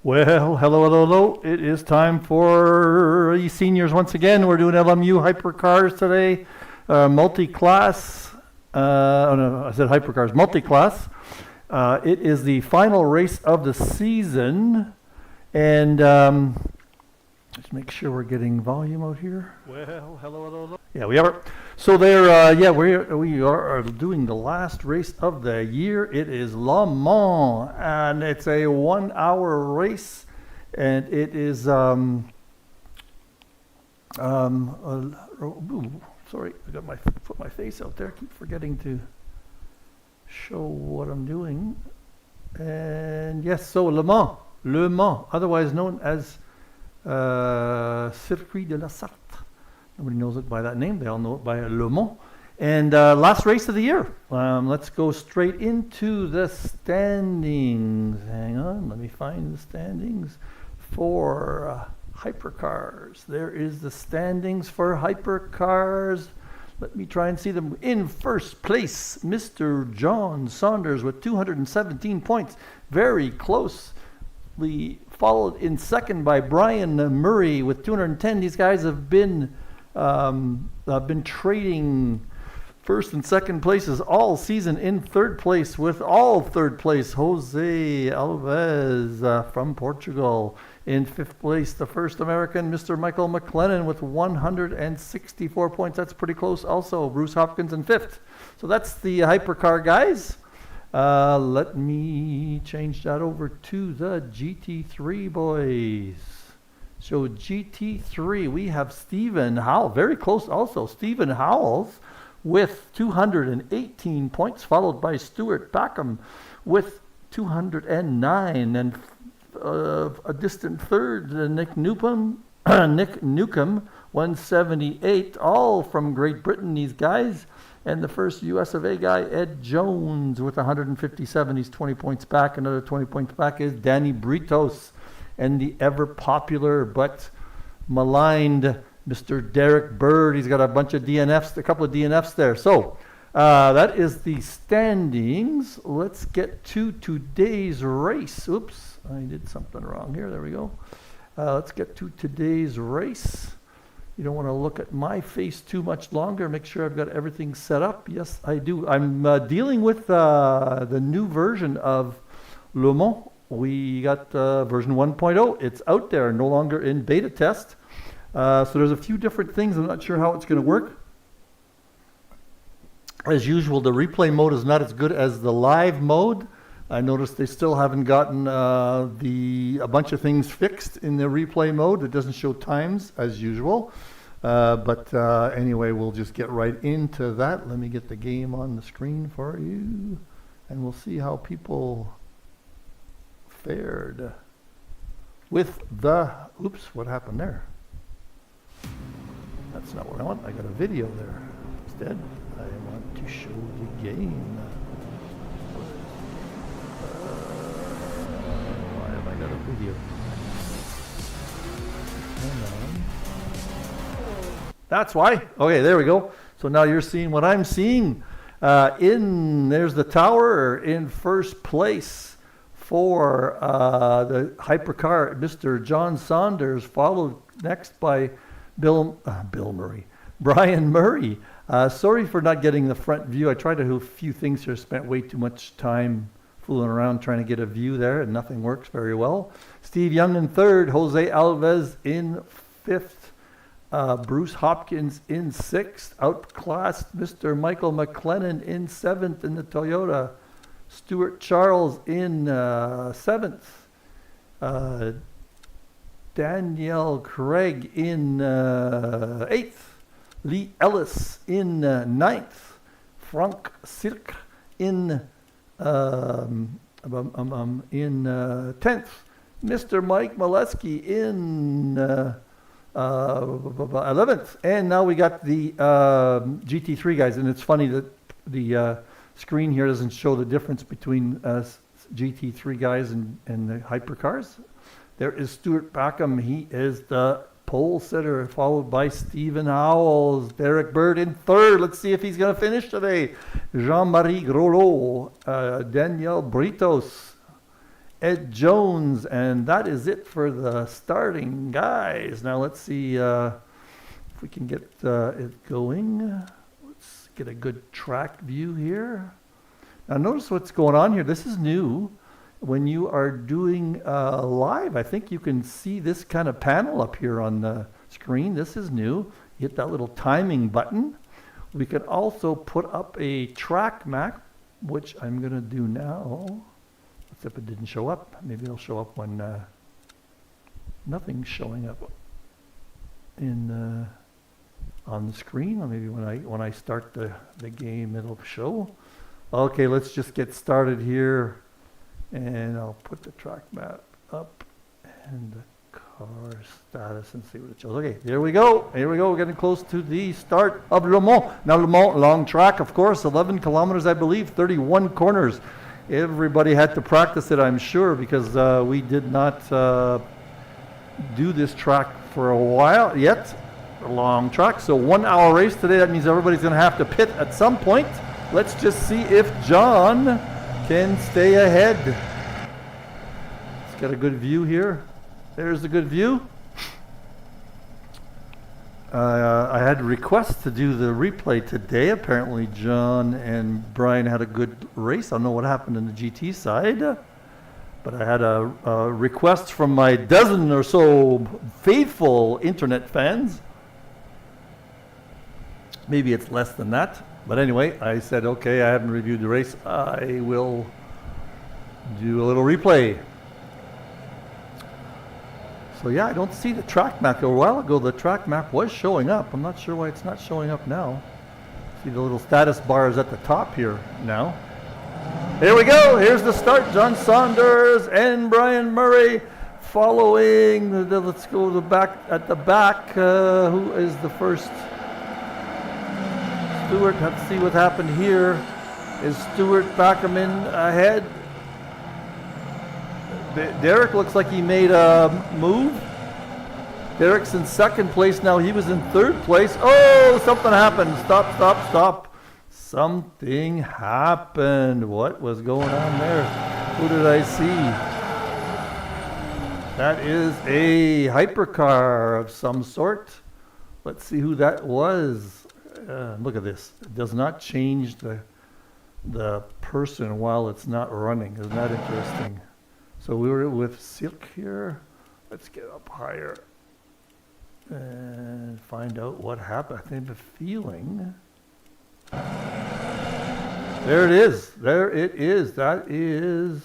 Well, hello. It is time for eSeniors once again. We're doing LMU hypercars today, multi-class. Oh no, I said hypercars, multi-class. It is the final race of the season, and let's make sure we're getting volume out here. Well, hello. Yeah, we are. So there, we are doing the last race of the year. It is Le Mans, and it's a 1 hour race, and it is sorry, I got put my face out there. I keep forgetting to show what I'm doing. And yes, so Le Mans, otherwise known as Circuit de la Sarthe. Nobody knows it by that name. They all know it by Le Mans. And last race of the year. Let's go straight into the standings. Hang on, let me find the standings for hypercars. There is the standings for hypercars. Let me try and see them. In first place, Mr. John Saunders with 217 points. Very closely followed in second by Brian Murray with 210. These guys have been trading first and second places all season. In third place with all third place, Jose Alves from Portugal. In fifth place, the first American, Mr. Michael McLennan with 164 points. That's pretty close also. Bruce Hopkins in fifth. So that's the hypercar guys. Let me change that over to the GT3 boys. So GT3, we have Stephen Howell, very close also. Stephen Howells with 218 points, followed by Stuart Backham with 209, and a distant third, Nick Newcomb, 178, all from Great Britain, these guys. And the first US of A guy, Ed Jones, with 157. He's 20 points back. Another 20 points back is Danny Britos, and the ever popular but maligned Mr. Derek Bird. He's got a bunch of DNFs, a couple of DNFs there. So that is the standings. Let's get to today's race. Oops, I did something wrong here. There we go. Let's get to today's race. You don't want to look at my face too much longer. Make sure I've got everything set up. Yes, I do. I'm dealing with the new version of Le Mans. We got version 1.0. It's out there, no longer in beta test. So there's a few different things. I'm not sure how it's going to work. As usual, the replay mode is not as good as the live mode. I noticed they still haven't gotten a bunch of things fixed in the replay mode. It doesn't show times as usual. But anyway, we'll just get right into that. Let me get the game on the screen for you, and we'll see how people fared with the... Oops, what happened there? That's not what I want. I got a video there. Instead, I want to show the game. Why have I got a video? Hang on. That's why. Okay, there we go. So now you're seeing what I'm seeing. There's the tower in first place for the hypercar, Mr. John Saunders, followed next by Brian Murray. Sorry for not getting the front view. I tried to do a few things here, spent way too much time fooling around trying to get a view there, and nothing works very well. Steve Young in third, Jose Alves in fifth, Bruce Hopkins in sixth, outclassed Mr. Michael McLennan in seventh in the Toyota, Stuart Charles in seventh, Danielle Craig in eighth, Lee Ellis in ninth, Frank Sirk in 10th, Mr. Mike Meleskie in 11th, and now we got the GT3 guys, and it's funny that the screen here doesn't show the difference between GT3 guys and the hypercars. There is Stuart Backham. He is the pole sitter, followed by Stephen Howells. Derek Bird in third. Let's see if he's going to finish today. Jean-Marie Grolot, Daniel Britos Ed Jones, and that is it for the starting guys. Now let's see if we can get it going. Let's get a good track view here. Now notice what's going on here. This is new. When you are doing live, I think you can see this kind of panel up here on the screen. This is new. Hit that little timing button. We can also put up a track map, which I'm going to do now. Let's see if it didn't show up. Maybe it'll show up when nothing's showing up in on the screen. Or maybe when I start the game, it'll show. Okay, let's just get started here. And I'll put the track map up and the car status and see what it shows. Okay, there we go. Here we go. We're getting close to the start of Le Mans. Now Le Mans, long track, of course, 11 kilometers, I believe, 31 corners. Everybody had to practice it, I'm sure, because we did not do this track for a while yet. A long track. So 1 hour race today. That means everybody's going to have to pit at some point. Let's just see if John can stay ahead. It's got a good view here. There's a good view. I had requests to do the replay today. Apparently John and Brian had a good race. I don't know what happened in the GT side, but I had a request from my dozen or so faithful internet fans. Maybe it's less than that. But anyway, I said, okay, I haven't reviewed the race. I will do a little replay. So yeah, I don't see the track map. A while ago, the track map was showing up. I'm not sure why it's not showing up now. See the little status bars at the top here now. Here we go. Here's the start. John Saunders and Brian Murray following. Let's go to the back. At the back, who is the first? Stewart, let's see what happened here. Is Stewart Backerman ahead? Derek looks like he made a move. Derek's in second place now. He was in third place. Oh, something happened. Stop, stop, stop. Something happened. What was going on there? Who did I see? That is a hypercar of some sort. Let's see who that was. Look at this. It does not change the person while it's not running. Isn't that interesting? So we were with Silk here. Let's get up higher and find out what happened. I have a feeling. There it is. There it is. That is.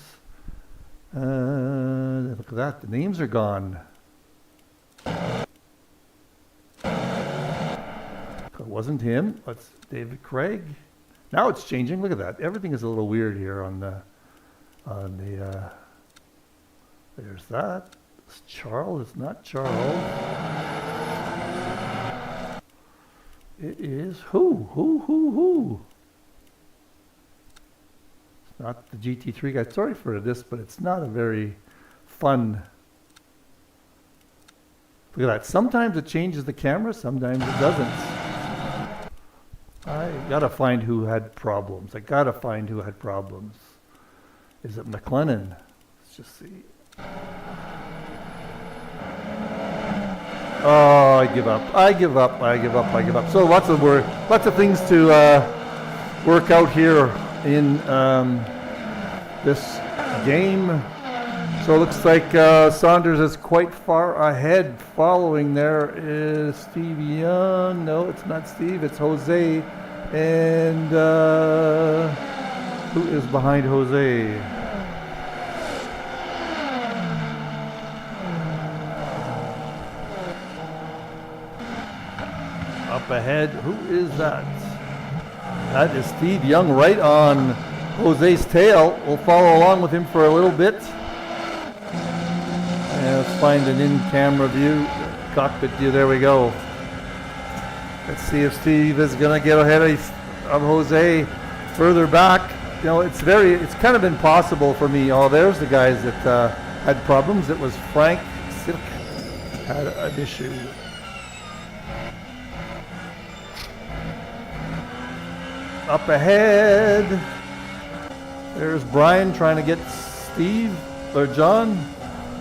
Look at that. The names are gone. It wasn't him. That's David Craig. Now it's changing. Look at that. Everything is a little weird here on the there's that. It's Charles. It's not Charles. It is who? It's not the GT3 guy. Sorry for this, but it's not a very fun. Look at that. Sometimes it changes the camera. Sometimes it doesn't. I gotta find who had problems. Is it McLennan? Let's just see. Oh, I give up. So lots of things to work out here in this game. So it looks like Saunders is quite far ahead. Following there is Steve Young. No, it's not Steve. It's Jose. And who is behind Jose? Up ahead, who is that? That is Steve Young right on Jose's tail. We'll follow along with him for a little bit. And let's find an in-camera view, cockpit view. There we go. Let's see if Steve is going to get ahead of Jose further back. You know, it's kind of impossible for me. Oh, there's the guys that had problems. It was Frank Silk had an issue. Up ahead, there's Brian trying to get Steve. or John.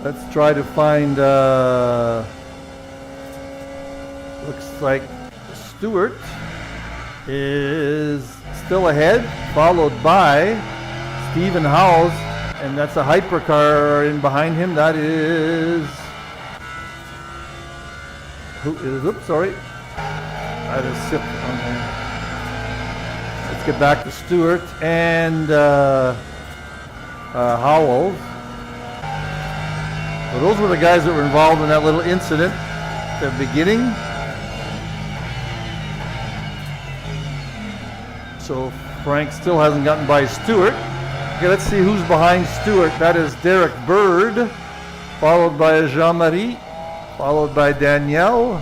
Let's try to find, looks like Stewart is still ahead, followed by Stephen Howells, and that's a hypercar in behind him. That is, who is, oops, sorry. That is Sip. Let's get back to Stewart and Howells. So those were the guys that were involved in that little incident at the beginning. So Frank still hasn't gotten by Stewart. Okay, let's see who's behind Stewart. That is Derek Bird, followed by Jean-Marie, followed by Danielle,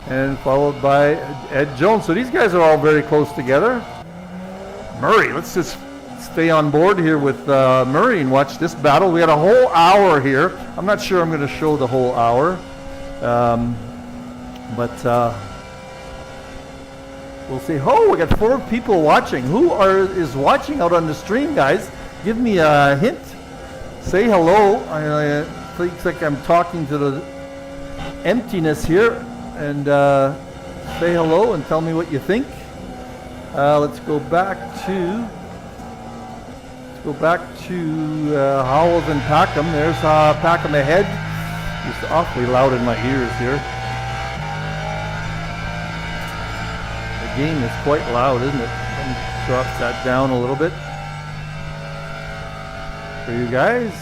and followed by Ed Jones. So these guys are all very close together. Murray, let's just stay on board here with Murray and watch this battle. We had a whole hour here. I'm not sure I'm going to show the whole hour, but we'll see. Oh, we got 4 people watching. Who is watching out on the stream, guys? Give me a hint. Say hello. I think like I'm talking to the emptiness here, and say hello and tell me what you think. Let's go back to Howells and Packham. There's Packham ahead. It's awfully loud in my ears here. The game is quite loud, isn't it? Let me drop that down a little bit for you guys.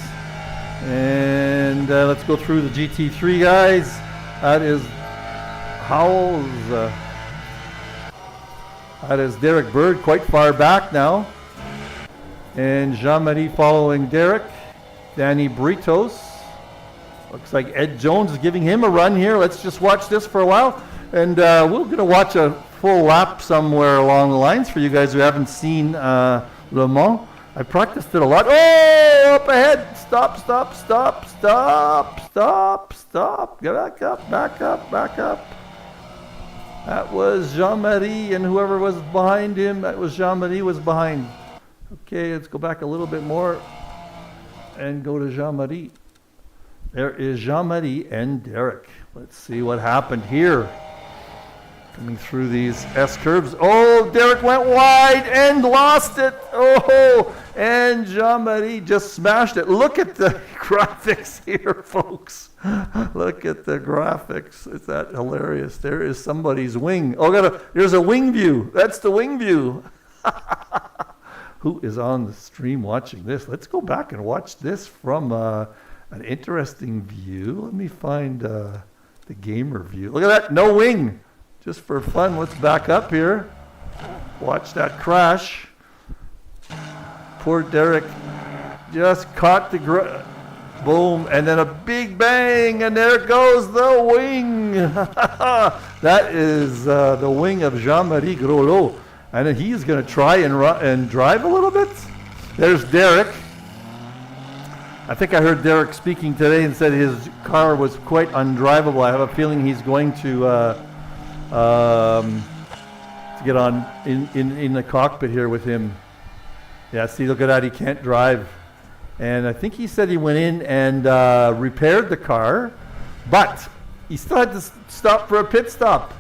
And let's go through the GT3 guys. That is Howells. That is Derek Bird, quite far back now. And Jean-Marie following Derek. Danny Britos. Looks like Ed Jones is giving him a run here. Let's just watch this for a while. And we're going to watch a full lap somewhere along the lines for you guys who haven't seen Le Mans. I practiced it a lot. Oh, up ahead. Stop. Get back up, back up. That was Jean-Marie, and whoever was behind him, that was Jean-Marie was behind. Okay, let's go back a little bit more and go to Jean-Marie. There is Jean-Marie and Derek. Let's see what happened here. Coming through these S-curves. Oh, Derek went wide and lost it. Oh, and Jean-Marie just smashed it. Look at the graphics here, folks. Look at the graphics. Is that hilarious? There is somebody's wing. Oh, there's a wing view. That's the wing view. Who is on the stream watching this? Let's go back and watch this from an interesting view. Let me find the gamer view. Look at that. No wing. Just for fun, let's back up here. Watch that crash. Poor Derek just caught the boom, and then a big bang, and there goes the wing. That is the wing of Jean-Marie Groslo. And he's going to try and drive a little bit. There's Derek. I think I heard Derek speaking today and said his car was quite undrivable. I have a feeling he's going to get on in the cockpit here with him. Yeah, see, look at that. He can't drive. And I think he said he went in and repaired the car, but he still had to stop for a pit stop.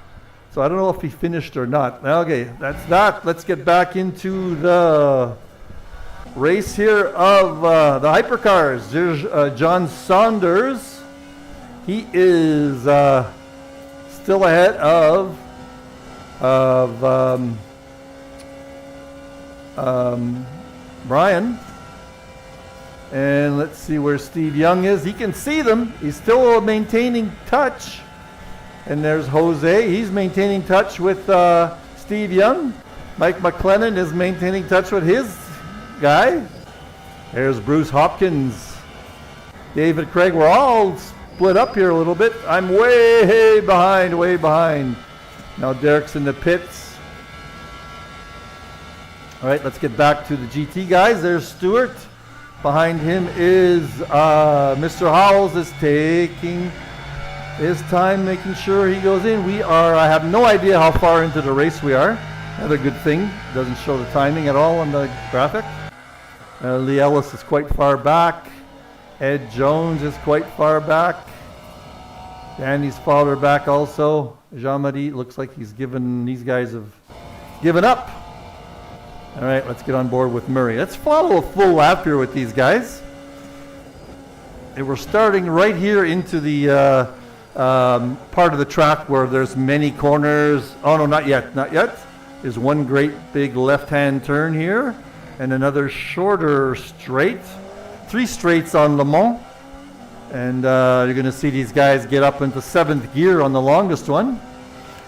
So I don't know if he finished or not. Okay, that's that. Let's get back into the race here of the hypercars. There's John Saunders. He is still ahead of Brian. And let's see where Steve Young is. He can see them. He's still maintaining touch. And there's Jose. He's maintaining touch with Steve Young. Mike McLennan is maintaining touch with his guy. There's Bruce Hopkins. David Craig. We're all split up here a little bit. I'm way behind. Now Derek's in the pits. All right, let's get back to the GT guys. There's Stewart. Behind him is Mr. Howells is taking his time, making sure he goes in. I have no idea how far into the race we are. Another good thing, doesn't show the timing at all on the graphic. Lee Ellis is quite far back. Ed Jones is quite far back. Danny's farther back also. Jean-Marie looks like these guys have given up. All right, let's get on board with Murray. Let's follow a full lap here with these guys. And we're starting right here into the part of the track where there's many corners. Oh no, not yet. There's one great big left-hand turn here and another shorter straight. 3 straights on Le Mans. And you're going to see these guys get up into 7th gear on the longest one,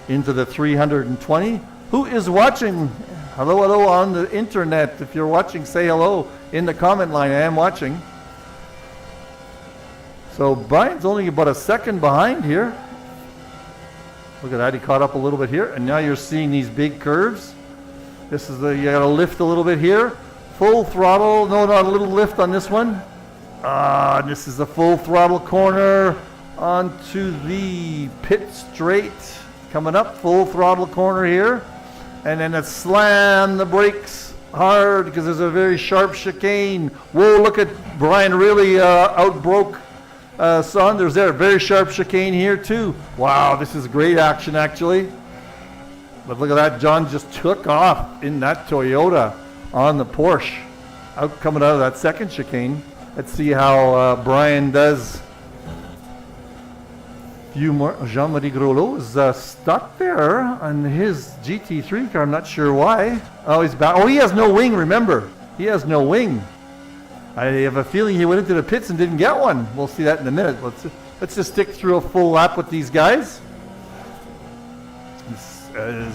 into the 320. Who is watching? Hello on the internet. If you're watching, say hello in the comment line. I am watching. So Brian's only about a second behind here. Look at that, he caught up a little bit here. And now you're seeing these big curves. This is you got to lift a little bit here. Full throttle. No, not a little lift on this one. This is a full throttle corner onto the pit straight. Coming up, full throttle corner here. And then a slam the brakes hard because there's a very sharp chicane. Whoa, look at Brian really outbroke Saunders there. Very sharp chicane here too. Wow, this is great action actually. But look at that, John just took off in that Toyota on the Porsche. Coming out of that second chicane. Let's see how Brian does. Few more. Jean-Marie Groslo is stuck there on his GT3 car. I'm not sure why. Oh, he's back. Oh, he has no wing, remember. He has no wing. I have a feeling he went into the pits and didn't get one. We'll see that in a minute. Let's just stick through a full lap with these guys. This is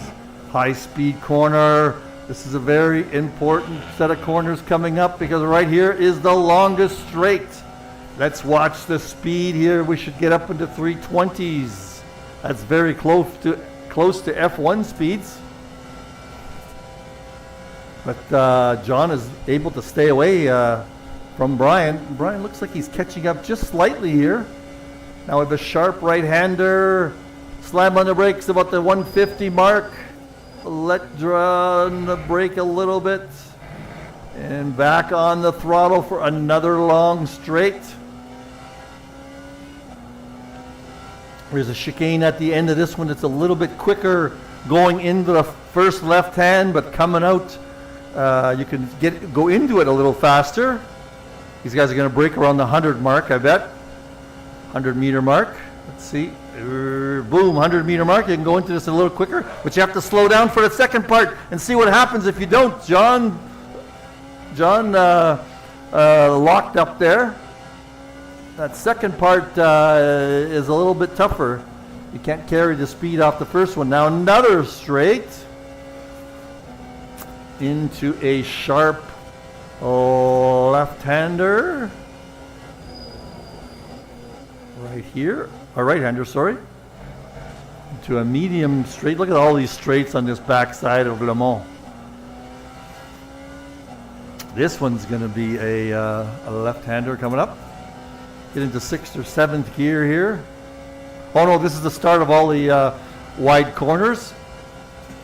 high-speed corner. This is a very important set of corners coming up because right here is the longest straight. Let's watch the speed here. We should get up into 320s. That's very close to F1 speeds. But John is able to stay away from Brian. Brian looks like he's catching up just slightly here. Now with a sharp right-hander. Slam on the brakes about the 150 mark. Let draw on the brake a little bit. And back on the throttle for another long straight. There's a chicane at the end of this one. It's a little bit quicker going into the first left hand, but coming out, you can go into it a little faster. These guys are going to brake around the 100 mark, I bet. 100 meter mark. Let's see. Boom, 100 meter mark. You can go into this a little quicker, but you have to slow down for the second part and see what happens if you don't. John locked up there. That second part is a little bit tougher. You can't carry the speed off the first one. Now another straight into a sharp left-hander. Right here. A right-hander, sorry. Into a medium straight. Look at all these straights on this backside of Le Mans. This one's going to be a left-hander coming up. Get into 6th or 7th gear here. Oh no, this is the start of all the wide corners.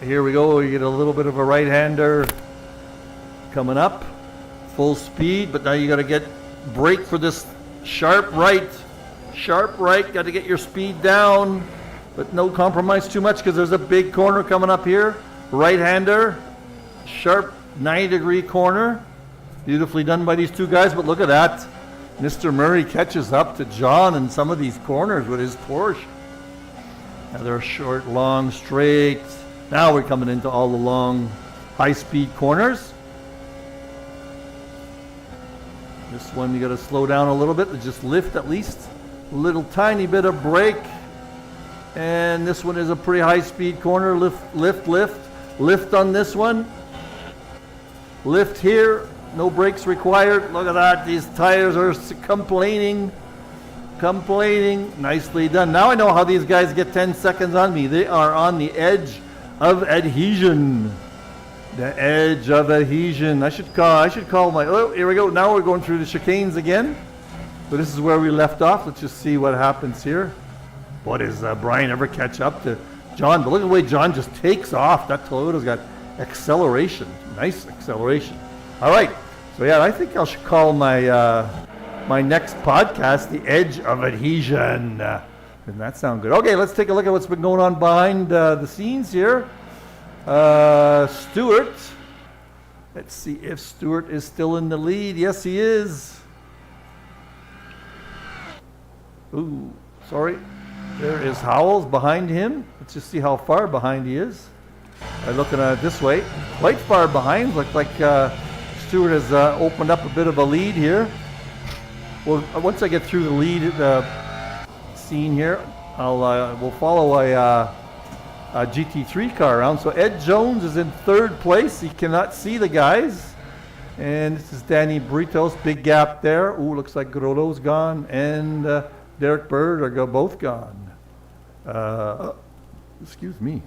Here we go. You get a little bit of a right-hander coming up. Full speed, but now you got to brake for this sharp right. Sharp right. Got to get your speed down, but no compromise too much because there's a big corner coming up here. Right-hander. Sharp 90-degree corner. Beautifully done by these two guys, but look at that. Mr. Murray catches up to John in some of these corners with his Porsche. Now they're short, long, straight. Now we're coming into all the long, high-speed corners. This one you got to slow down a little bit, just lift at least a little tiny bit of brake. And this one is a pretty high-speed corner. Lift on this one. Lift here. No brakes required. Look at that. These tires are complaining. Nicely done. Now I know how these guys get 10 seconds on me. They are on the edge of adhesion. The edge of adhesion. I should call my... Oh, here we go. Now we're going through the chicanes again. So this is where we left off. Let's just see what happens here. What does Brian ever catch up to John? But look at the way John just takes off. That Toyota's got acceleration. Nice acceleration. All right, so yeah, I think I should call my my next podcast, The Edge of Adhesion. Doesn't that sound good? Okay, let's take a look at what's been going on behind the scenes here. Stewart. Let's see if Stewart is still in the lead. Yes, he is. Ooh, sorry. There is Howells behind him. Let's just see how far behind he is. By looking at it this way, quite far behind. Looks like Stewart has opened up a bit of a lead here. Well, once I get through the lead scene here, we'll follow a GT3 car around. So Ed Jones is in third place. He cannot see the guys. And this is Danny Britos, big gap there. Ooh, looks like Grotto's gone, and Derek Bird are both gone. Excuse me.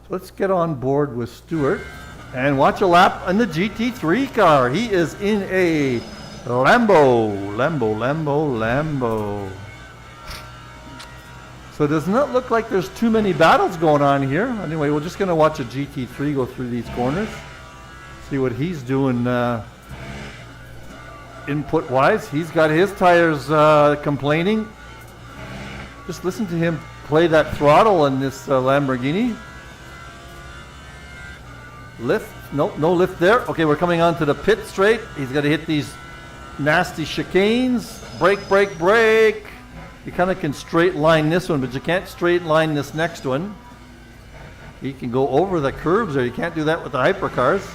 So let's get on board with Stewart and watch a lap in the GT3 car. He is in a Lambo. So it does not look like there's too many battles going on here. Anyway, we're just going to watch a GT3 go through these corners. See what he's doing input-wise. He's got his tires complaining. Just listen to him play that throttle in this Lamborghini. Lift. Nope, no lift there. Okay, we're coming on to the pit straight. He's got to hit these nasty chicanes. Brake. You kind of can straight line this one, but you can't straight line this next one. He can go over the curbs there. You can't do that with the hypercars.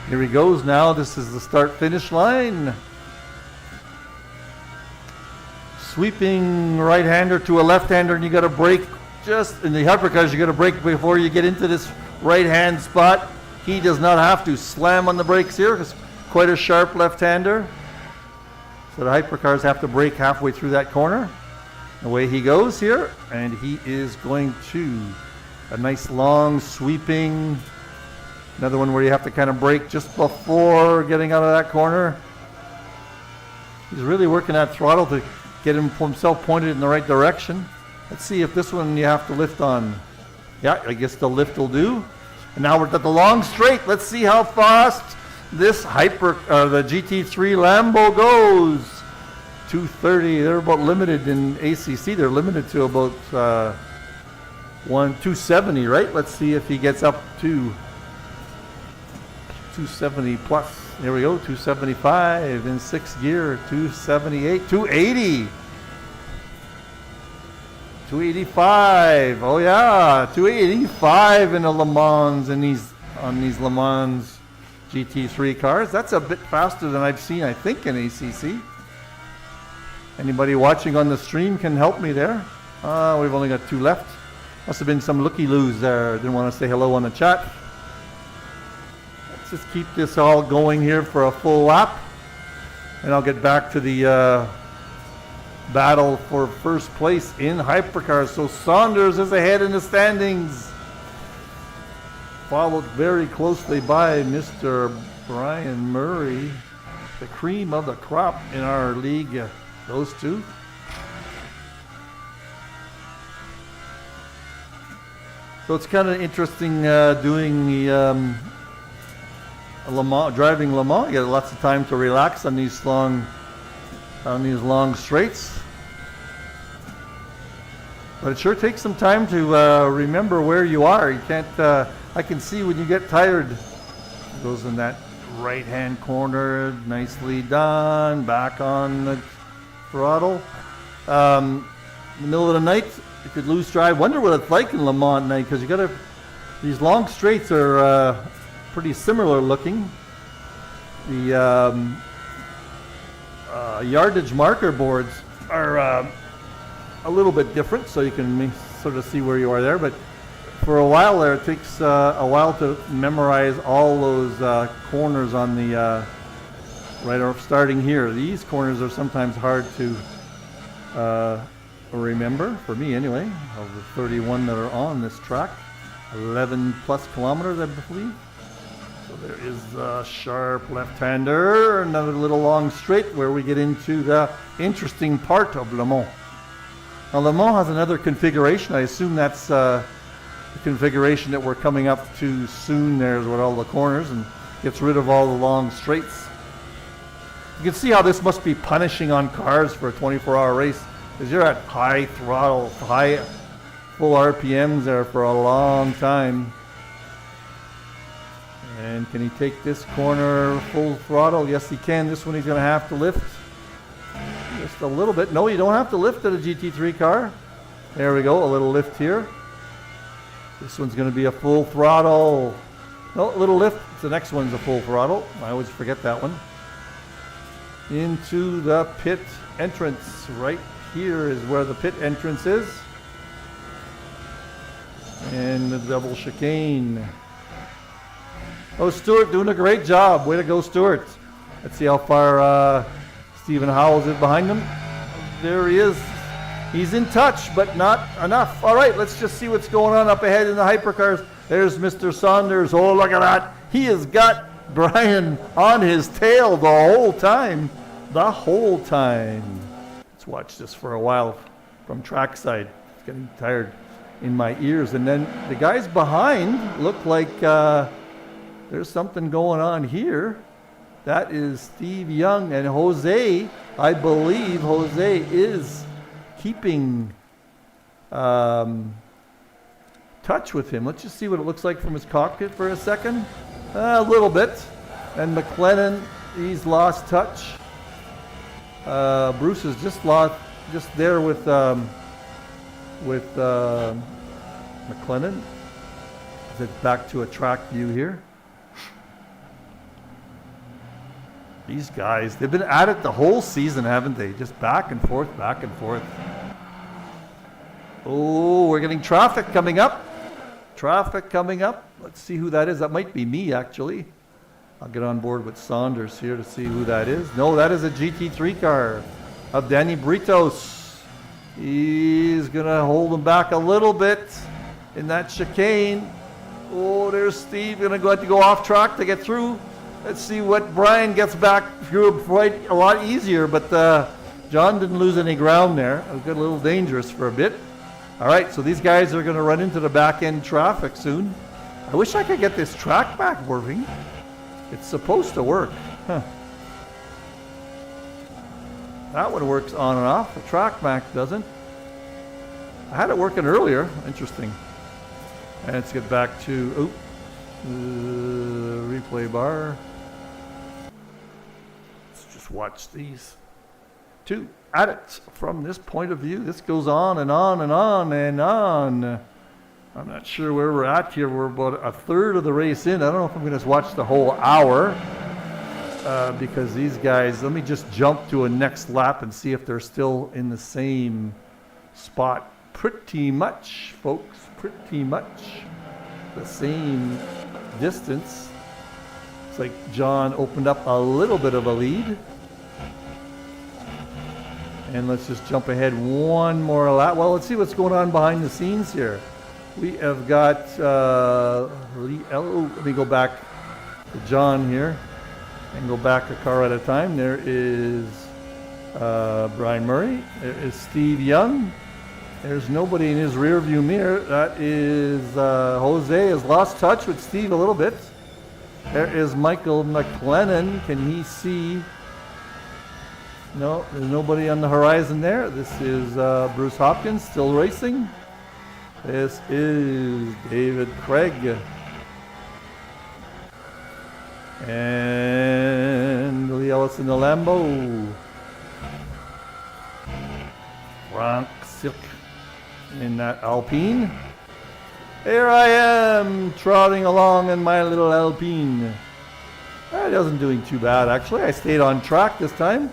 Here he goes now. This is the start-finish line. Sweeping right-hander to a left-hander, and you got to brake just in the hypercars. You got to brake before you get into this right-hand spot. He does not have to slam on the brakes here because quite a sharp left-hander. So the hypercars have to brake halfway through that corner. Away he goes here, and he is going to a nice long sweeping. Another one where you have to kind of brake just before getting out of that corner. He's really working that throttle to get himself pointed in the right direction. Let's see if this one you have to lift on. Yeah, I guess the lift will do. And now we're at the long straight. Let's see how fast this the GT3 Lambo goes. 230. They're about limited in ACC. They're limited to about 270, right? Let's see if he gets up to 270 plus. There we go. 275 in sixth gear. 278. 280. 285. Oh yeah, 285 in a Le Mans on these Le Mans GT3 cars. That's a bit faster than I've seen, I think, in ACC. Anybody watching on the stream can help me there. We've only got two left. Must have been some looky-loos there. Didn't want to say hello on the chat. Let's just keep this all going here for a full lap. And I'll get back to the battle for first place in hypercars. So Saunders is ahead in the standings. Followed very closely by Mr. Brian Murray. The cream of the crop in our league. Those two. So it's kind of interesting doing the driving Le Mans. You get lots of time to relax on these long straights. But it sure takes some time to remember where you are. You can't. I can see when you get tired. It goes in that right-hand corner, nicely done. Back on the throttle. In the middle of the night, you could lose drive. Wonder what it's like in Le Mans at night, because you got these long straights are pretty similar looking. The yardage marker boards are a little bit different, so you can sort of see where you are there. But for a while there, it takes a while to memorize all those corners on the right, or starting here. These corners are sometimes hard to remember, for me anyway, of the 31 that are on this track. 11 plus kilometers, I believe. So there is a sharp left-hander, another little long straight where we get into the interesting part of Le Mans. Now Le Mans has another configuration. I assume that's the configuration that we're coming up to soon. There's with all the corners and gets rid of all the long straights. You can see how this must be punishing on cars for a 24-hour race, because you're at high throttle, high full RPMs there for a long time. And can he take this corner full throttle? Yes, he can. This one he's going to have to lift just a little bit. No, you don't have to lift at a GT3 car. There we go, a little lift here. This one's going to be a full throttle. No, a little lift. The next one's a full throttle. I always forget that one. Into the pit entrance. Right here is where the pit entrance is. And the double chicane. Oh, Stewart doing a great job. Way to go, Stewart. Let's see how far Stephen Howells is behind him. There he is. He's in touch, but not enough. All right, let's just see what's going on up ahead in the hypercars. There's Mr. Saunders. Oh, look at that. He has got Brian on his tail the whole time. The whole time. Let's watch this for a while from trackside. It's getting tired in my ears. And then the guys behind look like there's something going on here. That is Steve Young and Jose. I believe Jose is keeping touch with him. Let's just see what it looks like from his cockpit for a second. A little bit. And McLennan, he's lost touch. Bruce is just there with McLennan. Is it back to a track view here? These guys, they've been at it the whole season, haven't they? Just back and forth, back and forth. Oh, we're getting traffic coming up. Traffic coming up. Let's see who that is. That might be me, actually. I'll get on board with Saunders here to see who that is. No, that is a GT3 car of Danny Britos. He's going to hold him back a little bit in that chicane. Oh, there's Steve. Going to have to go off track to get through. Let's see what Brian gets back through quite a lot easier, but John didn't lose any ground there. It got a little dangerous for a bit. All right, so these guys are going to run into the back end traffic soon. I wish I could get this track back working. It's supposed to work. Huh. That one works on and off. The track back doesn't. I had it working earlier. Interesting. And let's get back to replay bar. Let's just watch these two at it from this point of view. This goes on and on and on and on. I'm not sure where we're at here. We're about a third of the race in. I don't know if I'm going to watch the whole hour because these guys, let me just jump to a next lap and see if they're still in the same spot. Pretty much, folks, pretty much the same distance. It's like John opened up a little bit of a lead. And let's just jump ahead one more lap. Well, let's see what's going on behind the scenes here. We have got, let me go back to John here and go back a car at a time. There is Brian Murray. There is Steve Young. There's nobody in his rear view mirror. That is Jose has lost touch with Steve a little bit. There is Michael McLennan. Can he see? No, there's nobody on the horizon there. This is Bruce Hopkins still racing. This is David Craig. And Lee Ellis in the Lambo. Frank Silk in that Alpine. Here I am trotting along in my little Alpine. I wasn't doing too bad actually. I stayed on track this time.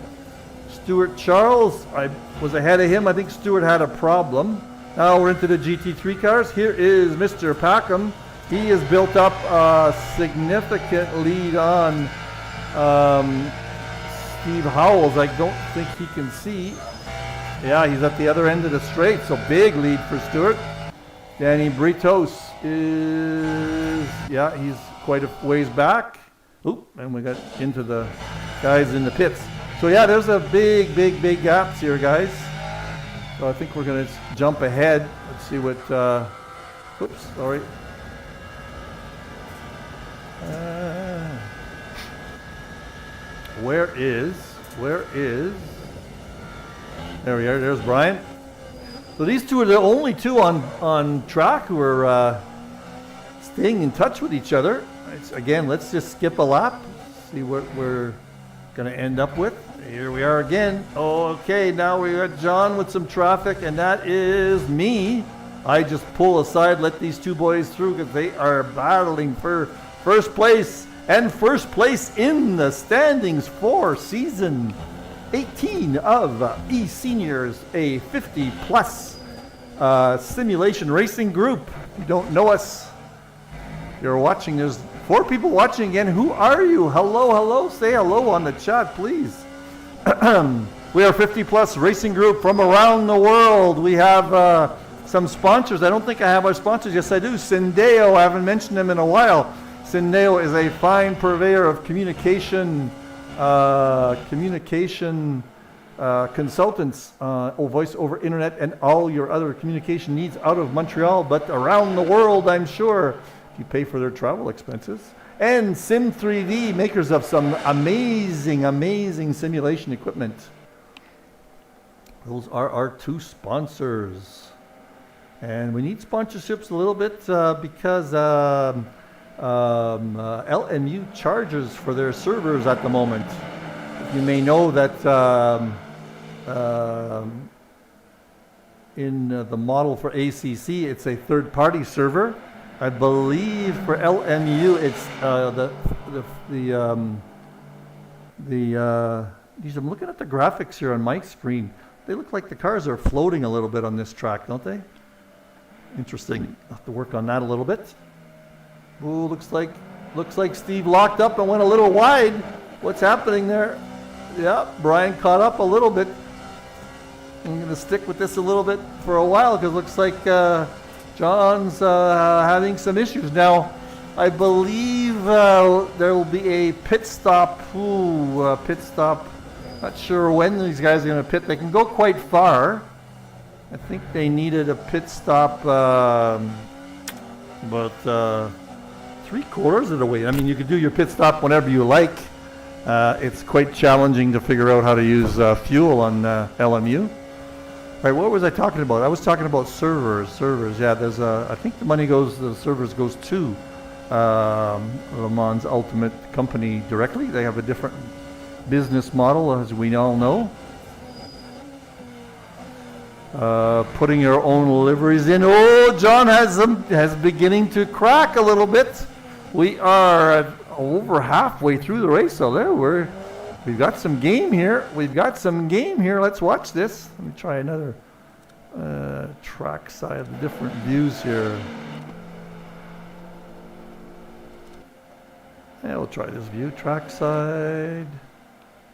Stuart Charles, I was ahead of him. I think Stuart had a problem. Now we're into the GT3 cars. Here is Mr. Packham. He has built up a significant lead on Steve Howells. I don't think he can see. Yeah, he's at the other end of the straight, so big lead for Stuart. Danny Britos is, yeah, he's quite a ways back. Oop, and we got into the guys in the pits. So yeah, there's a big gaps here, guys. So I think we're going to jump ahead. Let's see what, oops, sorry. Where is Where is... There we are. There's Brian. So these two are the only two on track who are staying in touch with each other. Again, let's just skip a lap, see what we're going to end up with. Here we are again. Okay, now we got John with some traffic, and that is me. I just pull aside, let these two boys through because they are battling for first place and first place in the standings for season 18 of eSeniors, a 50-plus simulation racing group. If you don't know us, you're watching. There's 4 people watching again. Who are you? Hello, hello. Say hello on the chat, please. We are a 50-plus racing group from around the world. We have some sponsors. I don't think I have our sponsors. Yes, I do. Syndeo. I haven't mentioned them in a while. Syndeo is a fine purveyor of communication consultants, voice over internet, and all your other communication needs out of Montreal, but around the world, I'm sure, if you pay for their travel expenses. And Sim3D, makers of some amazing simulation equipment. Those are our 2 sponsors. And we need sponsorships a little bit because LMU charges for their servers at the moment. You may know that in the model for ACC, it's a third-party server. I believe for LMU, it's I'm looking at the graphics here on Mike's screen. They look like the cars are floating a little bit on this track, don't they? Interesting. I'll have to work on that a little bit. Ooh, looks like Steve locked up and went a little wide. What's happening there? Yeah, Brian caught up a little bit. I'm going to stick with this a little bit for a while because it looks like John's having some issues. Now, I believe there will be a pit stop. Pit stop. Not sure when these guys are going to pit. They can go quite far. I think they needed a pit stop about 3/4 of the way. I mean, you could do your pit stop whenever you like. It's quite challenging to figure out how to use fuel on LMU. All right, what was I talking about? I was talking about servers. Yeah, there's I think the money goes, the servers goes to Le Mans Ultimate Company directly. They have a different business model, as we all know. Putting your own liveries in. Oh, John has beginning to crack a little bit. We are over halfway through the race, so there we've got some game here. Let's watch this. Let me try another track side, different views here. Yeah, we'll try this view. Track side,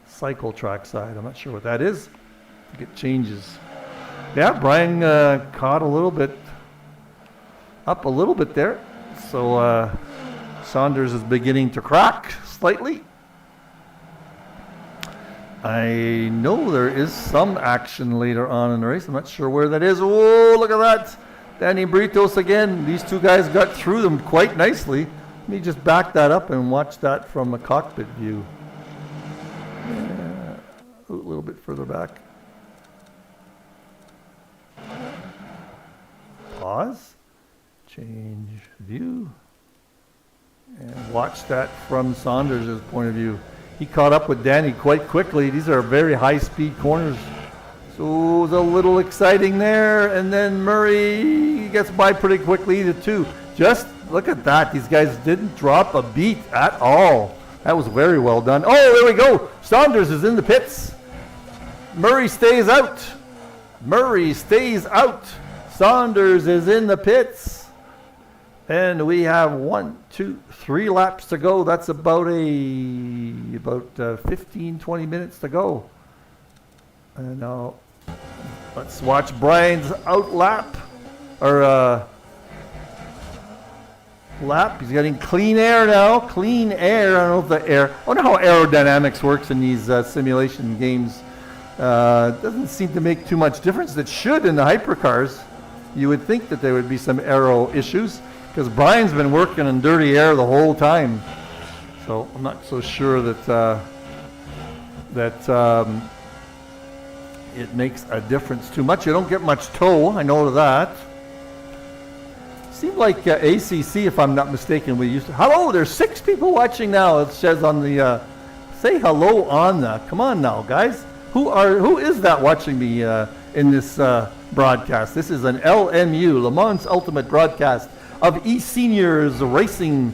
cycle track side. I'm not sure what that is. I think it changes. Yeah, Brian caught a little bit there. So Saunders is beginning to crack slightly. I know there is some action later on in the race. I'm not sure where that is. Oh, look at that. Danny Britos again. These two guys got through them quite nicely. Let me just back that up and watch that from a cockpit view. Yeah, a little bit further back. Pause. Change view. And watch that from Saunders' point of view. He caught up with Danny quite quickly. These are very high-speed corners. So it's a little exciting there. And then Murray gets by pretty quickly, the 2. Just look at that. These guys didn't drop a beat at all. That was very well done. Oh, there we go. Saunders is in the pits. Murray stays out. Saunders is in the pits. And we have 1, 2, 3 laps to go. That's about 15, 20 minutes to go. And now let's watch Brian's out lap. Lap. He's getting clean air now. Clean air. I don't know if the air. I don't know how aerodynamics works in these simulation games. Doesn't seem to make too much difference. It should in the hypercars. You would think that there would be some aero issues because Brian's been working in dirty air the whole time. So I'm not so sure that that it makes a difference too much. You don't get much tow, I know that. Seemed like ACC, if I'm not mistaken, we used to. Hello, there's 6 people watching now. It says on the. Say hello on the. Come on now, guys. Who is that watching me in this broadcast? This is an LMU, Le Mans Ultimate broadcast of eSeniors racing.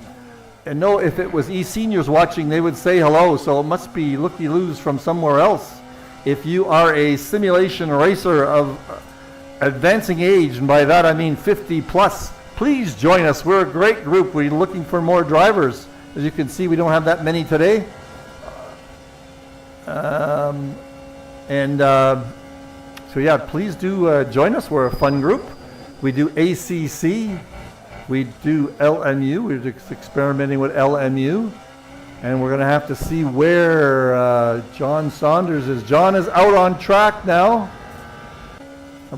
And no, if it was eSeniors watching, they would say hello. So it must be looky-loos from somewhere else. If you are a simulation racer of advancing age, and by that I mean 50 plus, please join us. We're a great group. We're looking for more drivers. As you can see, we don't have that many today. So yeah, please do join us. We're a fun group. We do ACC. We do LMU. We're just experimenting with LMU. And we're going to have to see where John Saunders is. John is out on track now.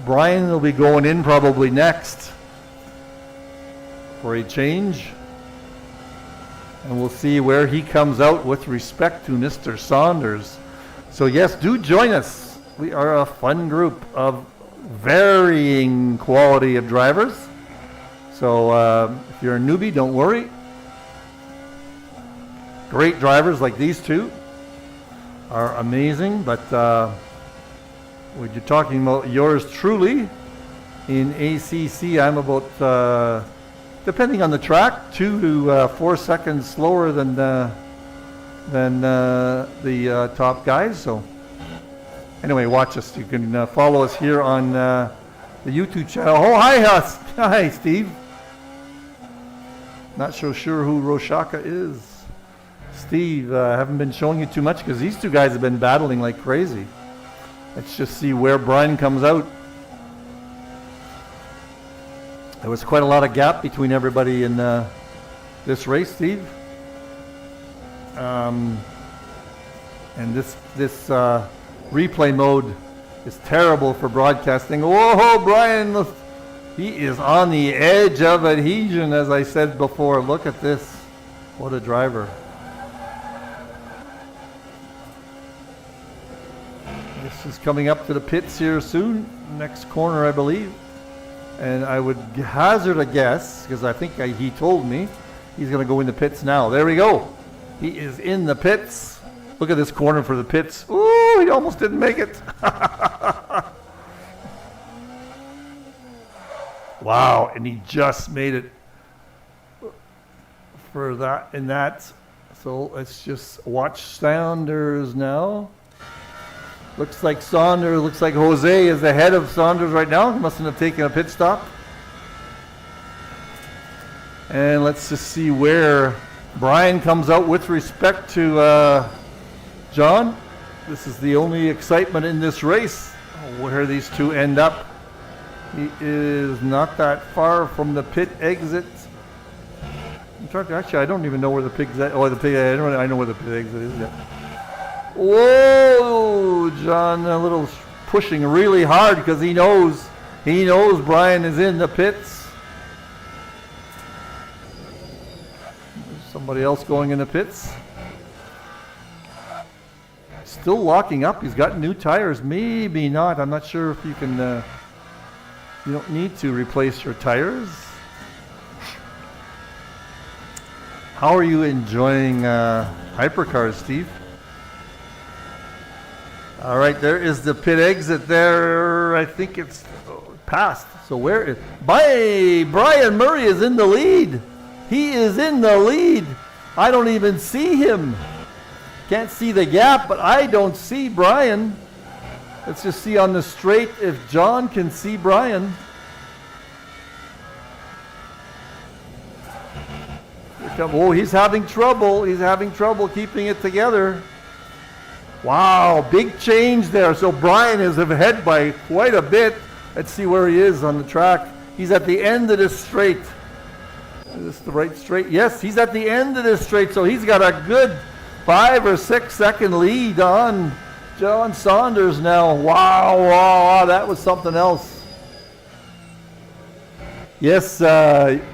Brian will be going in probably next for a change. And we'll see where he comes out with respect to Mr. Saunders. So yes, do join us. We are a fun group of varying quality of drivers. So if you're a newbie, don't worry. Great drivers like these two are amazing, but when you're talking about yours truly, in ACC, I'm about, depending on the track, 2 to 4 seconds slower than the top guys. So anyway, watch us. You can follow us here on the YouTube channel. Oh, hi, Steve. Not so sure who Roshaka is. Steve, haven't been showing you too much because these two guys have been battling like crazy. Let's just see where Brian comes out. There was quite a lot of gap between everybody in this race, Steve. And this replay mode is terrible for broadcasting. Whoa, Brian, he is on the edge of adhesion, as I said before. Look at this. What a driver. This is coming up to the pits here soon. Next corner, I believe. And I would hazard a guess, because I think he told me, he's going to go in the pits now. There we go. He is in the pits. Look at this corner for the pits. Ooh, he almost didn't make it. Wow, and he just made it for that and that. So let's just watch Saunders now. Looks like Jose is ahead of Saunders right now. He mustn't have taken a pit stop. And let's just see where Brian comes out with respect to John. This is the only excitement in this race, where these two end up. He is not that far from the pit exit. Actually, I don't even know where the pit exit. Oh, I know where the pit exit is. Yeah. Whoa, John, a little pushing really hard because he knows Brian is in the pits. There's somebody else going in the pits. Still locking up. He's got new tires. Maybe not. I'm not sure if you can. You don't need to replace your tires. How are you enjoying hypercars, Steve? All right, there is the pit exit there. I think it's past. So where is... Brian Murray is in the lead. He is in the lead. I don't even see him. Can't see the gap, but I don't see Brian. Let's just see on the straight if John can see Brian. Oh, he's having trouble. He's having trouble keeping it together. Wow, big change there. So Brian is ahead by quite a bit. Let's see where he is on the track. He's at the end of this straight. Is this the right straight? Yes, he's at the end of this straight. So he's got a good 5 or 6 second lead on John Saunders now. Wow, that was something else. Yes,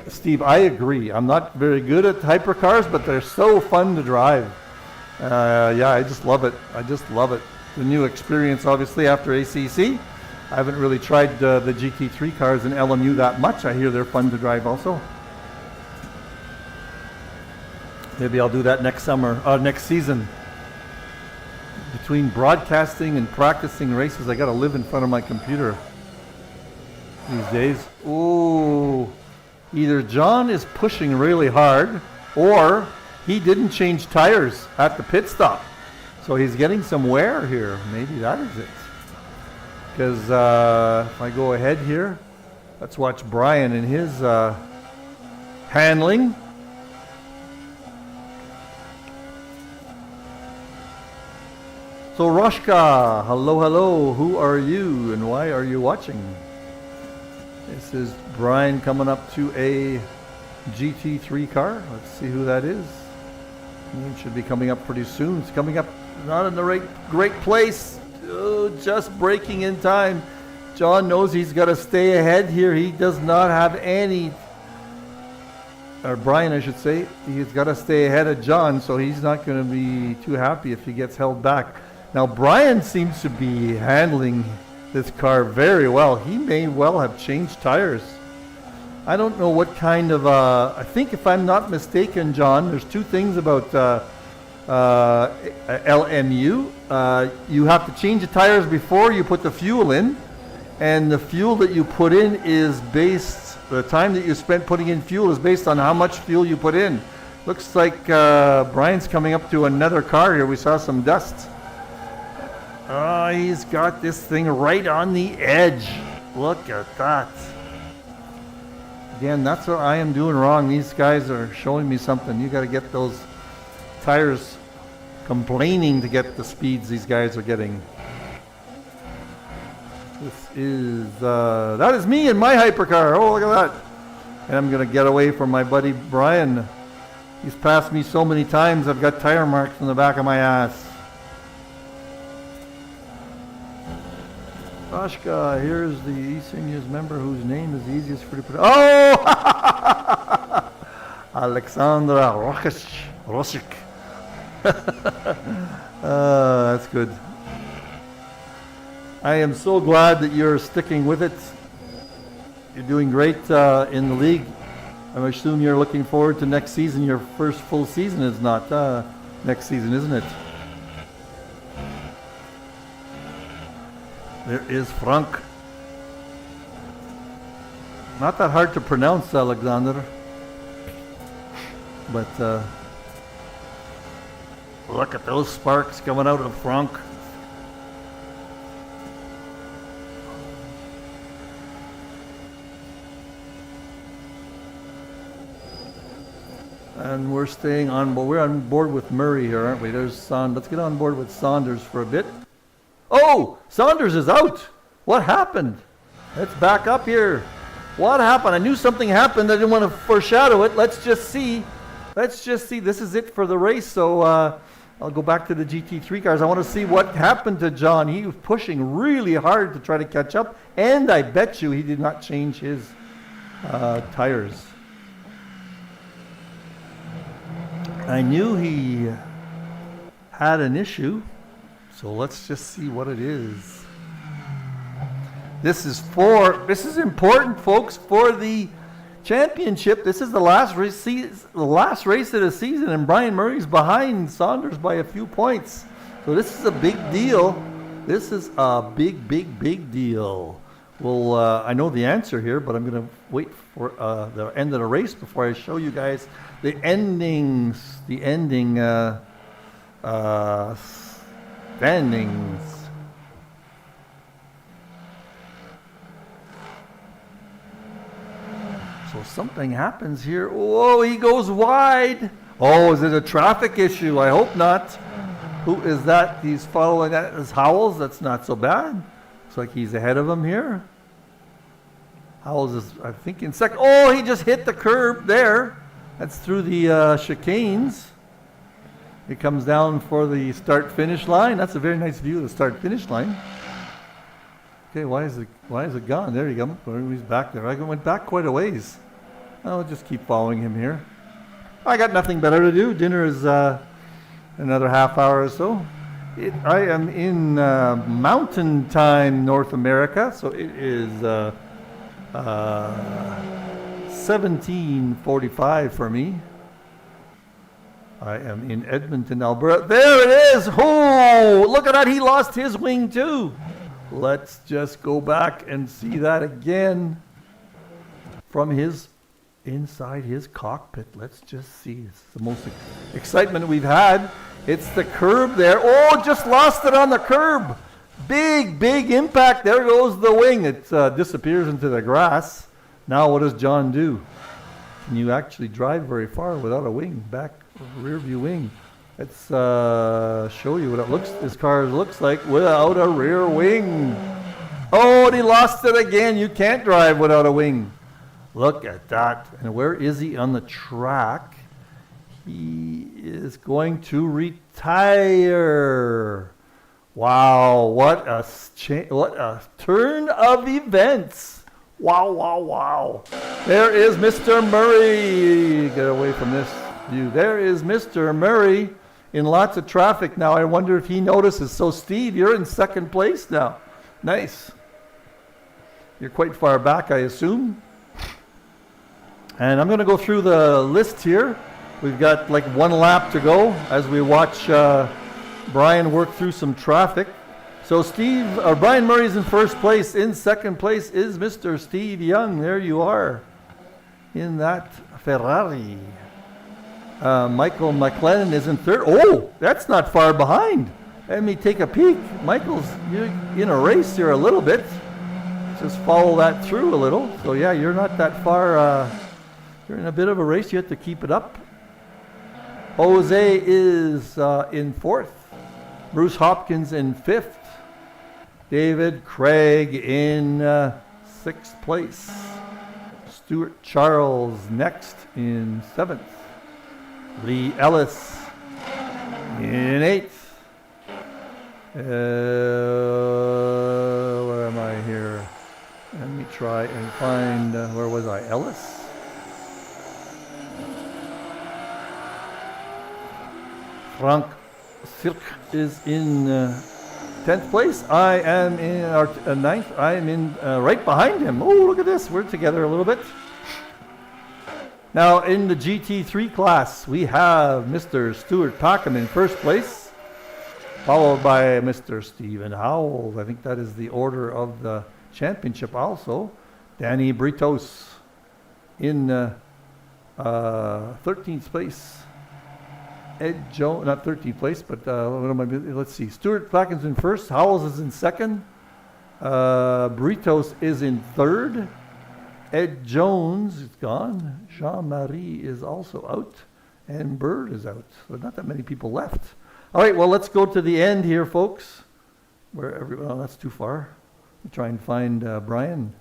Steve, I agree. I'm not very good at hypercars, but they're so fun to drive. Yeah, I just love it. I just love it. The new experience, obviously, after ACC. I haven't really tried the GT3 cars in LMU that much. I hear they're fun to drive also. Maybe I'll do that next season. Between broadcasting and practicing races, I got to live in front of my computer these days. Ooh, either John is pushing really hard, or he didn't change tires at the pit stop. So he's getting some wear here. Maybe that is it. Because if I go ahead here, let's watch Brian and his handling. So Roshka, hello, who are you and why are you watching? This is Brian coming up to a GT3 car. Let's see who that is. It should be coming up pretty soon. It's coming up not in the great place. Oh, just braking in time. John knows he's got to stay ahead here. He does not have any, or Brian I should say, he's got to stay ahead of John, so he's not going to be too happy if he gets held back. Now Brian seems to be handling this car very well. He may well have changed tires. I don't know what kind of, I think if I'm not mistaken, John, there's two things about LMU. You have to change the tires before you put the fuel in, and the fuel that you put in is based, the time that you spent putting in fuel is based on how much fuel you put in. Looks like Brian's coming up to another car here. We saw some dust. He's got this thing right on the edge. Look at that. Again, that's what I am doing wrong. These guys are showing me something. You got to get those tires complaining to get the speeds these guys are getting. This is, that is me in my hypercar. Oh, look at that. And I'm going to get away from my buddy Brian. He's passed me so many times, I've got tire marks on the back of my ass. Roshka, here's the eSeniors member whose name is easiest for you to put. Oh! Alexandra Rosik. That's good. I am so glad that you're sticking with it. You're doing great in the league. I assume you're looking forward to next season. Your first full season is not next season, isn't it? There is Frank. Not that hard to pronounce, Alexander. But look at those sparks coming out of Frank. And we're staying on, but we're on board with Murray here, aren't we? There's Saunders. Let's get on board with Saunders for a bit. Oh, Saunders is out. What happened? Let's back up here. What happened? I knew something happened. I didn't want to foreshadow it. Let's just see. Let's just see. This is it for the race. So I'll go back to the GT3 cars. I want to see what happened to John. He was pushing really hard to try to catch up. And I bet you he did not change his tires. I knew he had an issue. So let's just see what it is. This is important, folks, for the championship. This is the last race of the season, and Brian Murray's behind Saunders by a few points. So this is a big deal. This is a big deal. Well, I know the answer here, but I'm going to wait for the end of the race before I show you guys the ending standings. So something happens here. Whoa, he goes wide. Oh, is it a traffic issue? I hope not. Who is that? He's following that as Howells. That's not so bad. Looks like he's ahead of him here. Howells is, I think, in second. Oh, he just hit the curb there. That's through the chicanes. It comes down for the start-finish line. That's a very nice view of the start-finish line. Okay, why is it gone? There you go. He's back there. I went back quite a ways. I'll just keep following him here. I got nothing better to do. Dinner is another half hour or so. I am in Mountain Time, North America, so it is 17:45 for me. I am in Edmonton, Alberta. There it is! Oh, look at that, he lost his wing too. Let's just go back and see that again from his inside his cockpit. Let's just see. It's the most excitement we've had. It's the curb there. Oh, just lost it on the curb. Big impact. There goes the wing. It disappears into the grass. Now what does John do? Can you actually drive very far without a wing? Back rear view wing. Let's show you what this car looks like without a rear wing. Oh, and he lost it again. You can't drive without a wing. Look at that. And where is he on the track? He is going to retire. Wow, what a turn of events. Wow. There is Mr. Murray. Get away from this view. There is Mr. Murray in lots of traffic now. I wonder if he notices. So, Steve, you're in second place now. Nice. You're quite far back, I assume. And I'm going to go through the list here. We've got like one lap to go as we watch Brian work through some traffic. So Brian Murray's in first place. In second place is Mr. Steve Young. There you are in that Ferrari. Michael McLennan is in third. Oh, that's not far behind. Let me take a peek. Michael's in a race here a little bit. Just follow that through a little. So yeah, you're not that far. You're in a bit of a race. You have to keep it up. Jose is in fourth. Bruce Hopkins in fifth. David Craig in sixth place. Stuart Charles next in seventh. Lee Ellis in eighth. Where am I here? Let me try and find, where was I? Ellis? Frank Sirk is in 10th place. I am in ninth. I am in right behind him. Oh, look at this. We're together a little bit. Now, in the GT3 class, we have Mr. Stuart Packham in first place, followed by Mr. Stephen Howells. I think that is the order of the championship also. Danny Britos in 13th place. Ed Jones, not 13th place, but let's see. Stuart Packam's in first. Howells is in second. Britos is in third. Ed Jones is gone. Jean-Marie is also out. And Bird is out. So not that many people left. All right, well, let's go to the end here, folks. That's too far. We'll try and find Brian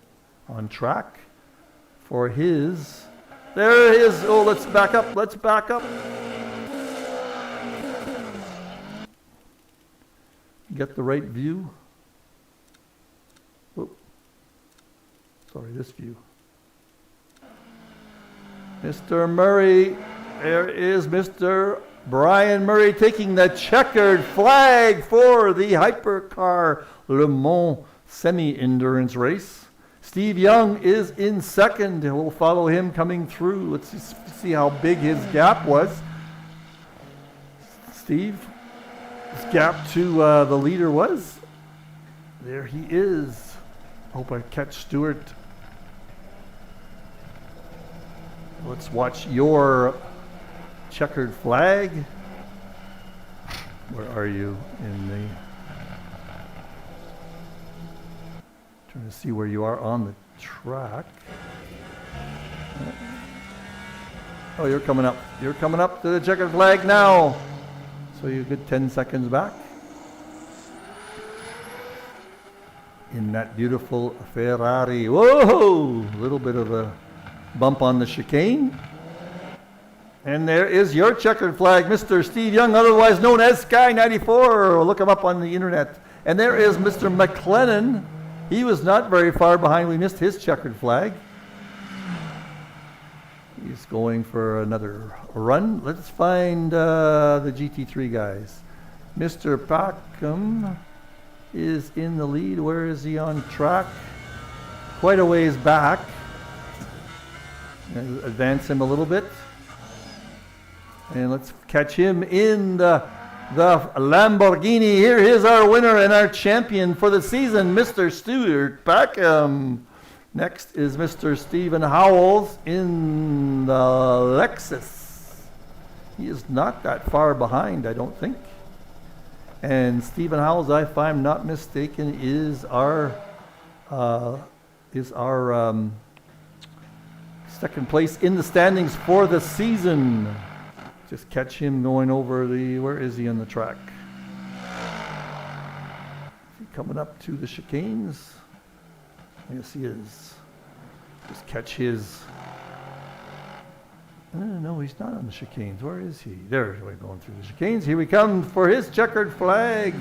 on track for his. There he is. Oh, let's back up. Get the right view. Whoop. Sorry, this view. Mr. Murray, there is Mr. Brian Murray taking the checkered flag for the Hypercar Le Mans semi-endurance race. Steve Young is in second. We'll follow him coming through. Let's see how big his gap was. Steve? His gap to the leader was. There he is. Hope I catch Stuart. Let's watch your checkered flag. Where are you in the... Trying to see where you are on the track. Oh, you're coming up. You're coming up to the checkered flag now. So you're a good 10 seconds back. In that beautiful Ferrari. Whoa! A little bit of a bump on the chicane. And there is your checkered flag, Mr. Steve Young, otherwise known as Sky 94. Look him up on the internet. And there is Mr. McLennan. He was not very far behind. We missed his checkered flag. He's going for another run. Let's find the GT3 guys. Mr. Packham is in the lead. Where is he on track? Quite a ways back. Advance him a little bit. And let's catch him in the Lamborghini. Here is our winner and our champion for the season, Mr. Stuart Packham. Next is Mr. Stephen Howells in the Lexus. He is not that far behind, I don't think. And Stephen Howells, if I'm not mistaken, is our second place in the standings for the season. Just catch him going over where is he on the track? Is he coming up to the chicanes? Yes, he is. Just catch his. No, he's not on the chicanes. Where is he? There, we're going through the chicanes. Here we come for his checkered flag.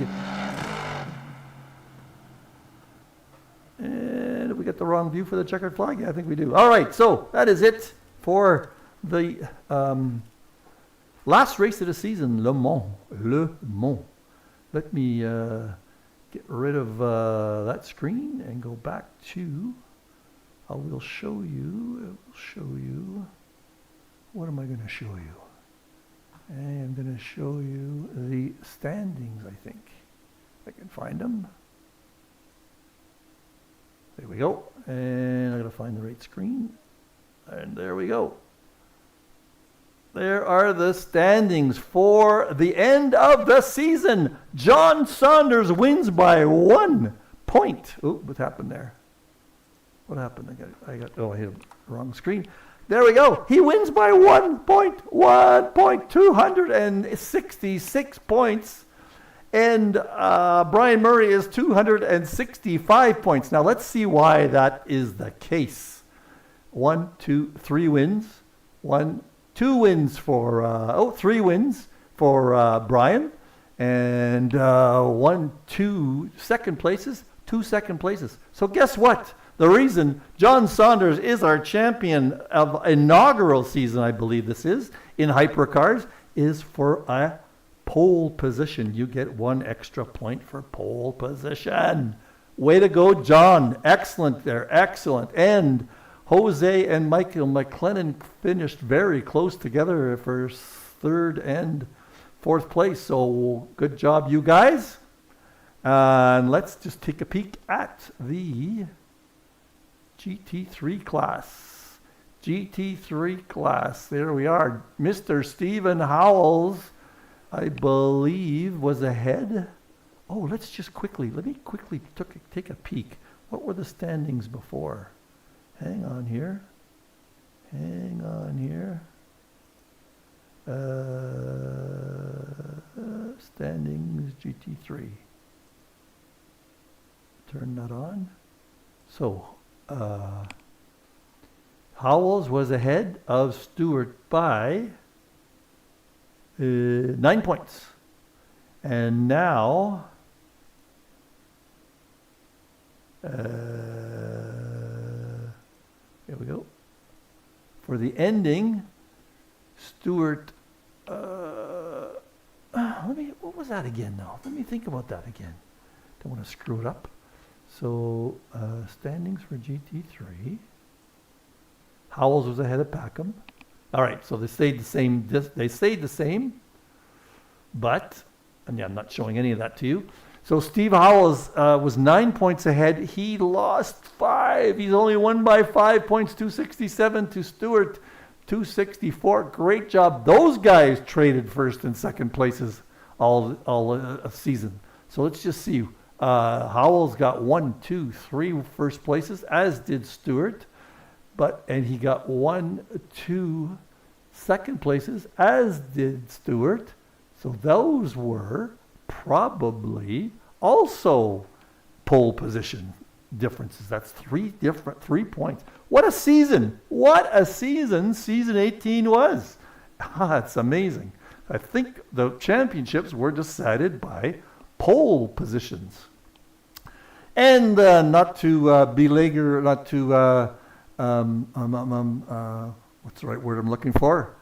And we got the wrong view for the checkered flag? Yeah, I think we do. All right, so that is it for the last race of the season, Le Mans. Let me get rid of that screen and go back to, I will show you, what am I going to show you? I am going to show you the standings, I think. If I can find them. There we go. And I'm going to find the right screen. And there we go. There are the standings for the end of the season. John Saunders wins by 1 point. Oh, what happened there? What happened? I hit the wrong screen. There we go. He wins by 1 point. 1 point. 266 points. And Brian Murray is 265 points. Now let's see why that is the case. 1, 2, 3 wins. 2 wins for 3 wins for Brian, and 2 second places, 2 second places. So guess what? The reason John Saunders is our champion of inaugural season, I believe this is, in hypercars, is for a pole position. You get 1 extra point for pole position. Way to go, John. Excellent there, excellent. And Jose and Michael McLennan finished very close together for 3rd and 4th place. So good job, you guys. And let's just take a peek at the GT3 class. GT3 class. There we are. Mr. Stephen Howells, I believe, was ahead. Oh, let me quickly take a peek. What were the standings before? Hang on here. Standings GT3. Turn that on. So, Howells was ahead of Stewart by 9 points. And now, here we go. For the ending, Stewart, what was that again now? Let me think about that again. Don't want to screw it up. So, standings for GT3. Howells was ahead of Packham. All right, so they stayed the same. But, and yeah, I'm not showing any of that to you. So Steve Howells was 9 points ahead. He lost 5. He's only won by 5 points, 267 to Stewart, 264. Great job. Those guys traded 1st and 2nd places all season. So let's just see. Howells got 1, 2, 3 first places, as did Stewart. And he got 1, 2 second places, as did Stewart. So those were probably also pole position differences. That's 3 points. What a season. Season 18 was. It's amazing. I think the championships were decided by pole positions. And not to belabor, what what's the right word I'm looking for?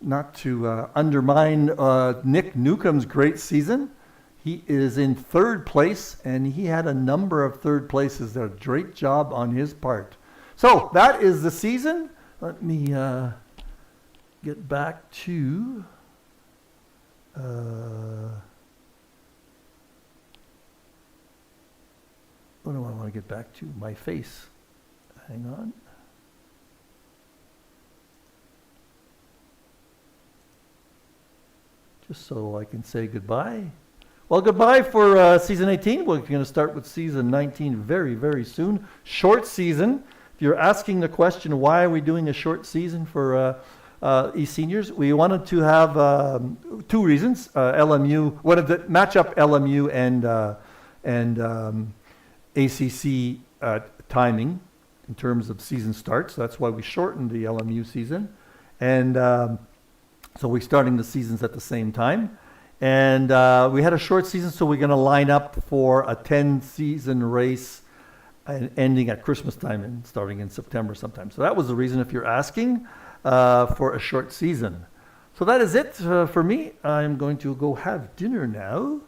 Not to undermine Nick Newcomb's great season. He is in third place, and he had a number of third places. A great job on his part. So that is the season. Let me get back to... what do I want to get back to? My face. Hang on. Just so I can say goodbye. Well, goodbye for season 18. We're going to start with season 19 very, very soon. Short season. If you're asking the question, why are we doing a short season for eSeniors? We wanted to have two reasons. LMU, wanted to match up LMU and ACC timing in terms of season starts. So that's why we shortened the LMU season. And so we're starting the seasons at the same time. And we had a short season, so we're going to line up for a 10-season race and ending at Christmas time and starting in September sometime. So that was the reason, if you're asking, for a short season. So that is it for me. I'm going to go have dinner now,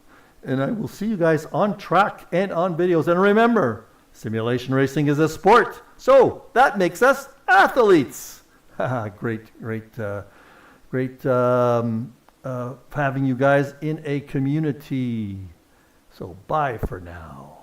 and I will see you guys on track and on videos. And remember, simulation racing is a sport, so that makes us athletes. Great having you guys in a community. So bye for now.